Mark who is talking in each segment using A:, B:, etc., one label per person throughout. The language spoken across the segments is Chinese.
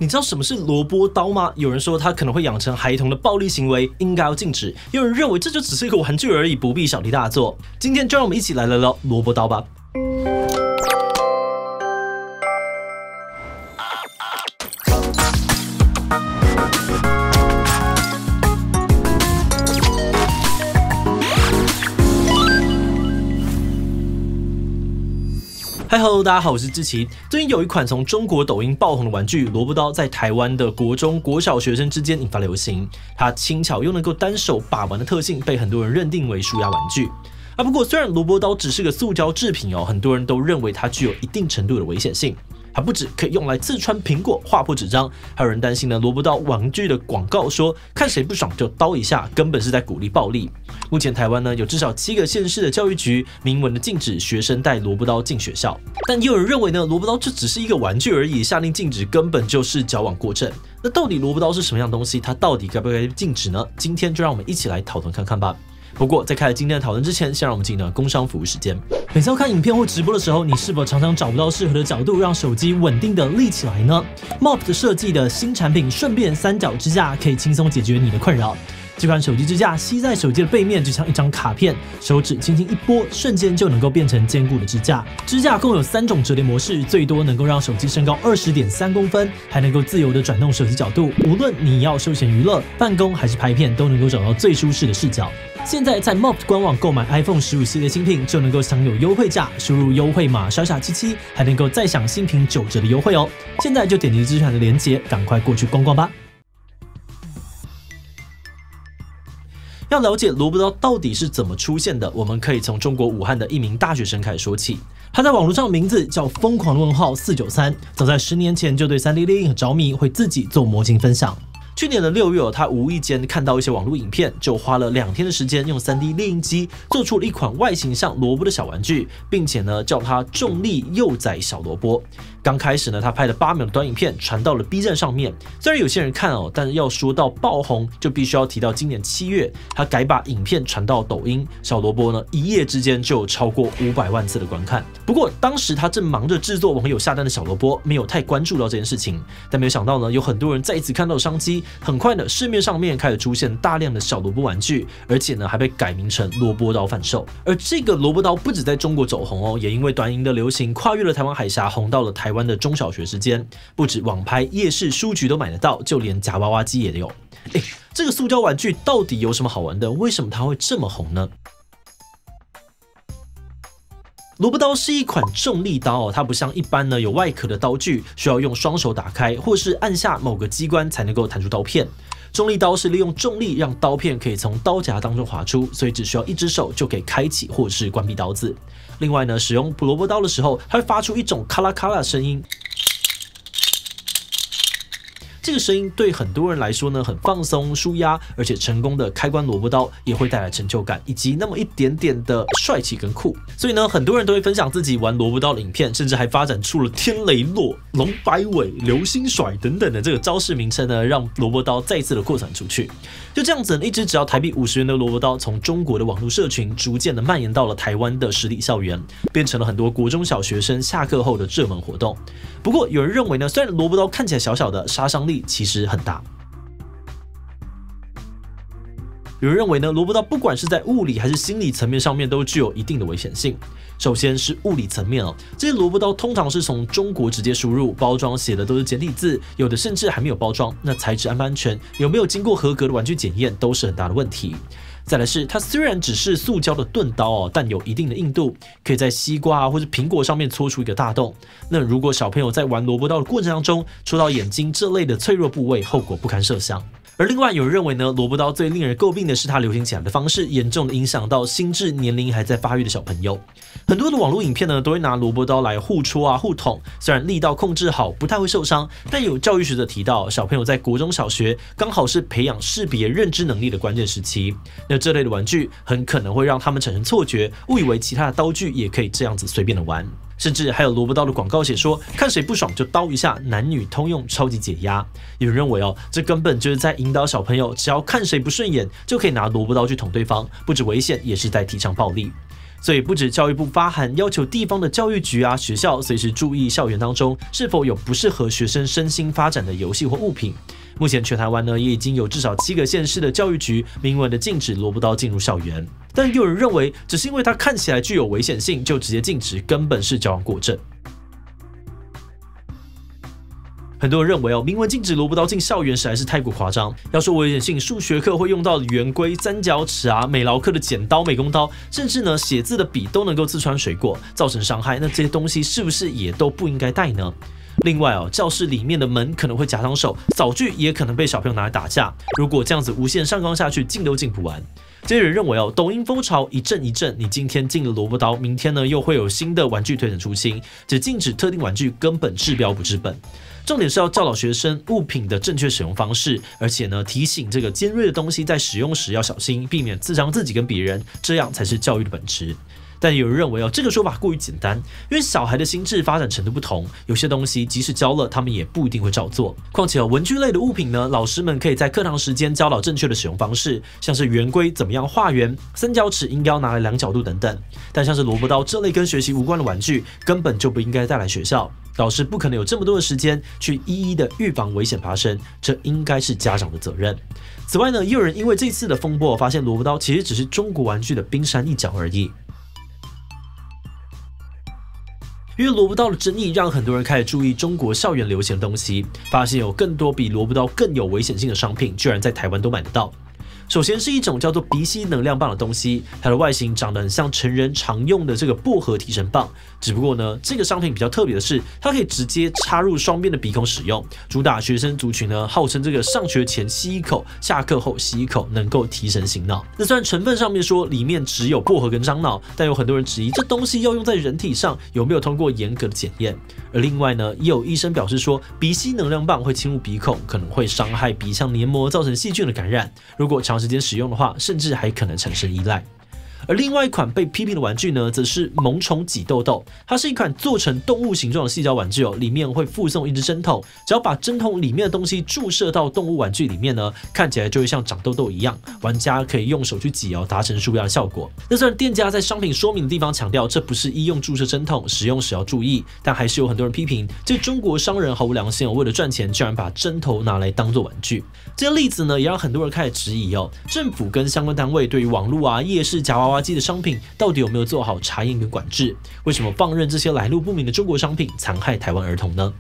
A: 你知道什么是萝卜刀吗？有人说它可能会养成孩童的暴力行为，应该要禁止；有人认为这就只是一个玩具而已，不必小题大做。今天就让我们一起来聊聊萝卜刀吧。Hello， 大家好，我是志奇。最近有一款从中国抖音爆红的玩具萝卜刀，在台湾的国中、国小学生之间引发流行。它轻巧又能够单手把玩的特性，被很多人认定为舒压玩具。不过虽然萝卜刀只是个塑胶制品很多人都认为它具有一定程度的危险性。它不止可以用来刺穿苹果、划破纸张，还有人担心呢，萝卜刀玩具的广告说看谁不爽就刀一下，根本是在鼓励暴力。目前台湾呢有至少7个县市的教育局明文的禁止学生带萝卜刀进学校，但也有人认为呢，萝卜刀这只是一个玩具而已，下令禁止根本就是矫枉过正。那到底萝卜刀是什么样的东西？它到底该不该禁止呢？今天就让我们一起来讨论看看吧。不过在开始今天的讨论之前，先让我们进入工商服务时间。每次要看影片或直播的时候，你是否常常找不到适合的角度，让手机稳定的立起来呢？ Moft 设计的新产品顺便三角支架，可以轻松解决你的困扰。这款手机支架吸在手机的背面，就像一张卡片，手指轻轻一拨，瞬间就能够变成坚固的支架。支架共有3种折叠模式，最多能够让手机升高20.3公分，还能够自由的转动手机角度。无论你要休闲娱乐、办公还是拍片，都能够找到最舒适的视角。现在在 Moft 官网购买 iPhone 15系列新品，就能够享有优惠价，输入优惠码“7777”，还能够再享新品9折的优惠哦。现在就点击资讯栏的链接，赶快过去逛逛吧。要了解萝卜刀到底是怎么出现的，我们可以从中国武汉的一名大学生开始说起。他在网络上名字叫疯狂493，早在10年前就对 3D 列印很着迷，会自己做模型分享。去年的6月他无意间看到一些网络影片，就花了2天的时间用 3D 列印机做出了一款外形像萝卜的小玩具，并且呢叫它重力幼崽小萝卜。刚开始呢，他拍了8秒的短影片传到了 B 站上面，虽然有些人看但是要说到爆红，就必须要提到今年7月，他改把影片传到抖音，小萝卜呢一夜之间就有超过500万次的观看。不过当时他正忙着制作网友下单的小萝卜，没有太关注到这件事情，但没有想到呢，有很多人再一次看到商机，很快的市面上面开始出现大量的小萝卜玩具，而且呢还被改名成萝卜刀贩售。而这个萝卜刀不止在中国走红也因为短影的流行，跨越了台湾海峡，红到了台湾的中小学之间，不止网拍、夜市、书局都买得到，就连夹娃娃机也有。这个塑胶玩具到底有什么好玩的？为什么它会这么红呢？萝卜刀是一款重力刀它不像一般呢有外壳的刀具，需要用双手打开或是按下某个机关才能够弹出刀片。重力刀是利用重力让刀片可以从刀夹当中滑出，所以只需要一只手就可以开启或是关闭刀子。另外呢，使用萝卜刀的时候，它会发出一种咔啦咔啦的声音。这个声音对很多人来说呢很放松、舒压，而且成功的开关萝卜刀也会带来成就感，以及那么一点点的帅气跟酷。所以呢，很多人都会分享自己玩萝卜刀的影片，甚至还发展出了天雷落、龙摆尾、流星甩等等的这个招式名称呢，让萝卜刀再次的扩散出去。就这样子，一支只要台币50元的萝卜刀，从中国的网络社群逐渐的蔓延到了台湾的实体校园，变成了很多国中小学生下课后的热门活动。不过有人认为呢，虽然萝卜刀看起来小小的，杀伤力其实很大。有人认为呢，萝卜刀不管是在物理还是心理层面上面都具有一定的危险性。首先是物理层面这些萝卜刀通常是从中国直接输入，包装写的都是简体字，有的甚至还没有包装，那材质安不安全，有没有经过合格的玩具检验，都是很大的问题。再来是它虽然只是塑胶的钝刀但有一定的硬度，可以在西瓜或是苹果上面戳出一个大洞。那如果小朋友在玩萝卜刀的过程当中戳到眼睛这类的脆弱部位，后果不堪设想。而另外有人认为呢，萝卜刀最令人诟病的是它流行起来的方式，严重的影响到心智年龄还在发育的小朋友。很多的网络影片呢，都会拿萝卜刀来互戳互捅，虽然力道控制好，不太会受伤，但有教育学者提到，小朋友在国中小学刚好是培养识别认知能力的关键时期。那这类的玩具很可能会让他们产生错觉，误以为其他的刀具也可以这样子随便的玩。甚至还有萝卜刀的广告写说，看谁不爽就刀一下，男女通用，超级解压。有人认为这根本就是在引导小朋友，只要看谁不顺眼，就可以拿萝卜刀去捅对方，不止危险，也是在提倡暴力。所以不止教育部发函要求地方的教育局学校随时注意校园当中是否有不适合学生身心发展的游戏或物品。目前全台湾呢也已经有至少7个县市的教育局明文的禁止萝卜刀进入校园，但也有人认为只是因为它看起来具有危险性就直接禁止，根本是矫枉过正。很多人认为明文禁止萝卜刀进校园实在是太过夸张。要说危险性，数学课会用到的圆规、三角尺美劳课的剪刀、美工刀，甚至呢写字的笔都能够刺穿水果，造成伤害。那这些东西是不是也都不应该带呢？另外教室里面的门可能会夹伤手，扫具也可能被小朋友拿来打架。如果这样子无限上纲下去，进都进不完。这些人认为抖音风潮一阵一阵，你今天禁了萝卜刀，明天呢又会有新的玩具推陈出新，只禁止特定玩具根本治标不治本。重点是要教导学生物品的正确使用方式，而且呢提醒这个尖锐的东西在使用时要小心，避免刺伤自己跟别人，这样才是教育的本质。但有人认为这个说法过于简单，因为小孩的心智发展程度不同，有些东西即使教了，他们也不一定会照做。况且文具类的物品呢，老师们可以在课堂时间教导正确的使用方式，像是圆规怎么样画圆，三角尺应该要拿来量角度等等。但像是萝卜刀这类跟学习无关的玩具，根本就不应该带来学校。老师不可能有这么多的时间去一一的预防危险发生，这应该是家长的责任。此外呢，也有人因为这次的风波发现萝卜刀其实只是中国玩具的冰山一角而已。因为萝卜刀的争议，让很多人开始注意中国校园流行的东西，发现有更多比萝卜刀更有危险性的商品，居然在台湾都买得到。首先是一种叫做鼻吸能量棒的东西，它的外形长得很像成人常用的这个薄荷提神棒，只不过呢，这个商品比较特别的是，它可以直接插入双边的鼻孔使用，主打学生族群呢，号称这个上学前吸一口，下课后吸一口，能够提神醒脑。那虽然成分上面说里面只有薄荷跟樟脑，但有很多人质疑这东西要用在人体上有没有通过严格的检验。而另外呢，也有医生表示说，鼻吸能量棒会侵入鼻孔，可能会伤害鼻腔黏膜，造成细菌的感染。如果长时间使用的话，甚至还可能产生依赖。而另外一款被批评的玩具呢，则是萌宠挤痘痘。它是一款做成动物形状的细胶玩具里面会附送一支针筒，只要把针筒里面的东西注射到动物玩具里面呢，看起来就会像长痘痘一样。玩家可以用手去挤达成舒压的效果。那虽然店家在商品说明的地方强调这不是医用注射针筒，使用时要注意，但还是有很多人批评这中国商人毫无良心为了赚钱，居然把针头拿来当做玩具。这些例子呢，也让很多人开始质疑政府跟相关单位对于网络夜市夹娃娃机的商品到底有没有做好查验跟管制？为什么放任这些来路不明的中国商品残害台湾儿童呢？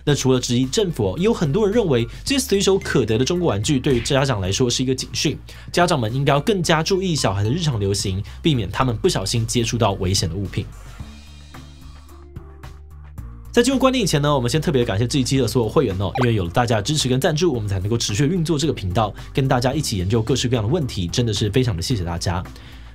A: 那除了质疑政府也有很多人认为这些随手可得的中国玩具对于家长来说是一个警讯，家长们应该要更加注意小孩的日常流行，避免他们不小心接触到危险的物品。在进入观点以前呢，我们先特别感谢这一期的所有会员因为有了大家的支持跟赞助，我们才能够持续运作这个频道，跟大家一起研究各式各样的问题，真的是非常的谢谢大家。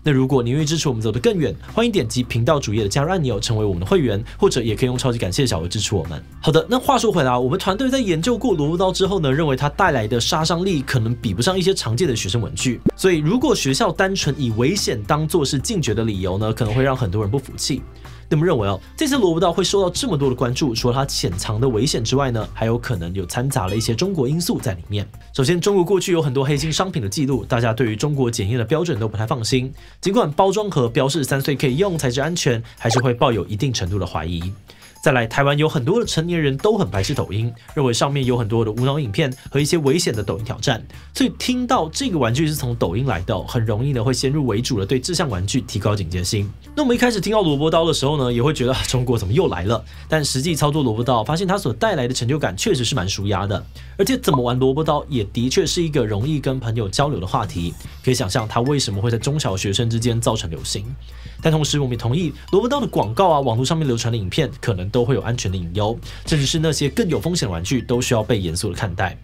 A: 那如果你愿意支持我们走得更远，欢迎点击频道主页的加入按钮，成为我们的会员，或者也可以用超级感谢小额支持我们。好的，那话说回来我们团队在研究过萝卜刀之后呢，认为它带来的杀伤力可能比不上一些常见的学生文具，所以如果学校单纯以危险当作是禁绝的理由呢，可能会让很多人不服气。那么认为这次萝卜刀会受到这么多的关注，除了它潜藏的危险之外呢，还有可能有掺杂了一些中国因素在里面。首先，中国过去有很多黑心商品的记录，大家对于中国检验的标准都不太放心，尽管包装盒标示3岁可以用，材质安全，还是会抱有一定程度的怀疑。再来，台湾有很多的成年人都很排斥抖音，认为上面有很多的无脑影片和一些危险的抖音挑战，所以听到这个玩具是从抖音来的，很容易呢会先入为主的对这项玩具提高警戒心。那我们一开始听到萝卜刀的时候呢，也会觉得中国怎么又来了？但实际操作萝卜刀，发现它所带来的成就感确实是蛮舒压的，而且怎么玩萝卜刀也的确是一个容易跟朋友交流的话题，可以想象它为什么会在中小学生之间造成流行。但同时，我们也同意萝卜刀的广告网络上面流传的影片可能都会有安全的隐忧，甚至是那些更有风险的玩具都需要被严肃的看待。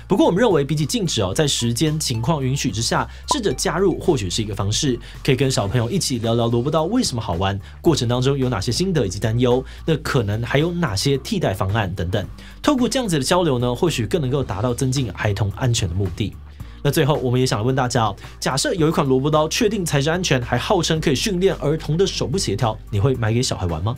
A: 不过，我们认为比起禁止在时间情况允许之下，试着加入或许是一个方式，可以跟小朋友一起聊聊萝卜刀为什么好玩，过程当中有哪些心得以及担忧，那可能还有哪些替代方案等等。透过这样子的交流呢，或许更能够达到增进孩童安全的目的。那最后我们也想问大家哦，假设有一款萝卜刀确定材质安全，还号称可以训练儿童的手部协调，你会买给小孩玩吗？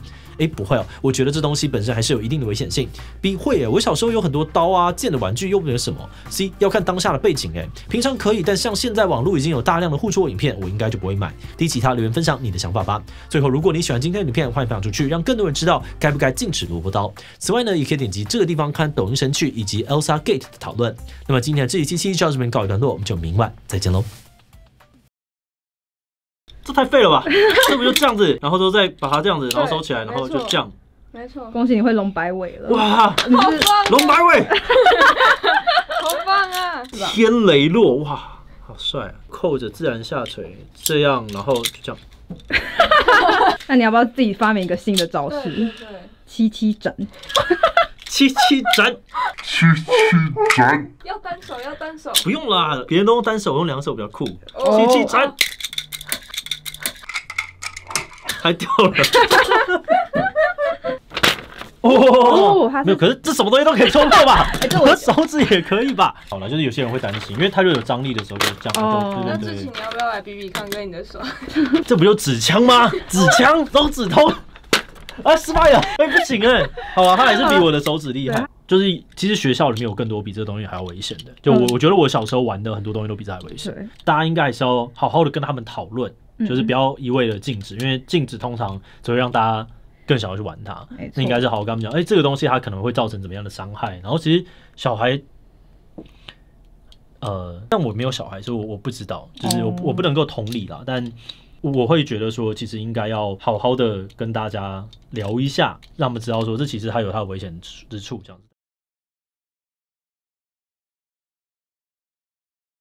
A: 不会哦，我觉得这东西本身还是有一定的危险性。B 会耶，我小时候有很多刀啊、剑的玩具，又没有什么。C 要看当下的背景平常可以，但像现在网络已经有大量的互戳影片，我应该就不会买。滴其他留言分享你的想法吧。最后，如果你喜欢今天的影片，欢迎分享出去，让更多人知道该不该禁止萝卜刀。此外呢，也可以点击这个地方看抖音神曲以及 Elsa Gate 的讨论。那么今天的这一期就到这边告一段落，我们就明晚再见喽。这太废了吧？这不就这样子，然后都再把它这样子，然后收起来，然后就这样。
B: 没错，
C: 恭喜你会龙摆尾了！
A: 哇，
C: 你是
A: 龙摆尾，
B: 好棒啊！
A: 天雷落，哇，好帅啊！扣着自然下垂，这样，然后就这样。
C: 那你要不要自己发明一个新的招式？
B: 对，
C: 七七斩。
A: 七七斩，
B: 要单手，要单手。
A: 不用啦，别人都用单手，我用两手比较酷。七七斩，还掉了。没有，可是这什么东西都可以冲破吧？我手指也可以吧？好了，就是有些人会担心，因为它就有张力的时候就这样。
B: 那志奇，你要不要来比比看，跟你的手？
A: 这不就指枪吗？指枪，手指头。失败了！不行好啊，他还是比我的手指厉害。就是其实学校里面有更多比这个东西还要危险的。就我觉得我小时候玩的很多东西都比这还危险。大家应该还是要好好的跟他们讨论，就是不要一味的禁止，因为禁止通常只会让大家更想要去玩它。那应该是好好跟他们讲，这个东西它可能会造成怎么样的伤害。然后其实小孩，但我没有小孩，所以我不知道，就是我不能够同理啦，但。我会觉得说，其实应该要好好的跟大家聊一下，让他们知道说，这其实还有它的危险之处，这样子。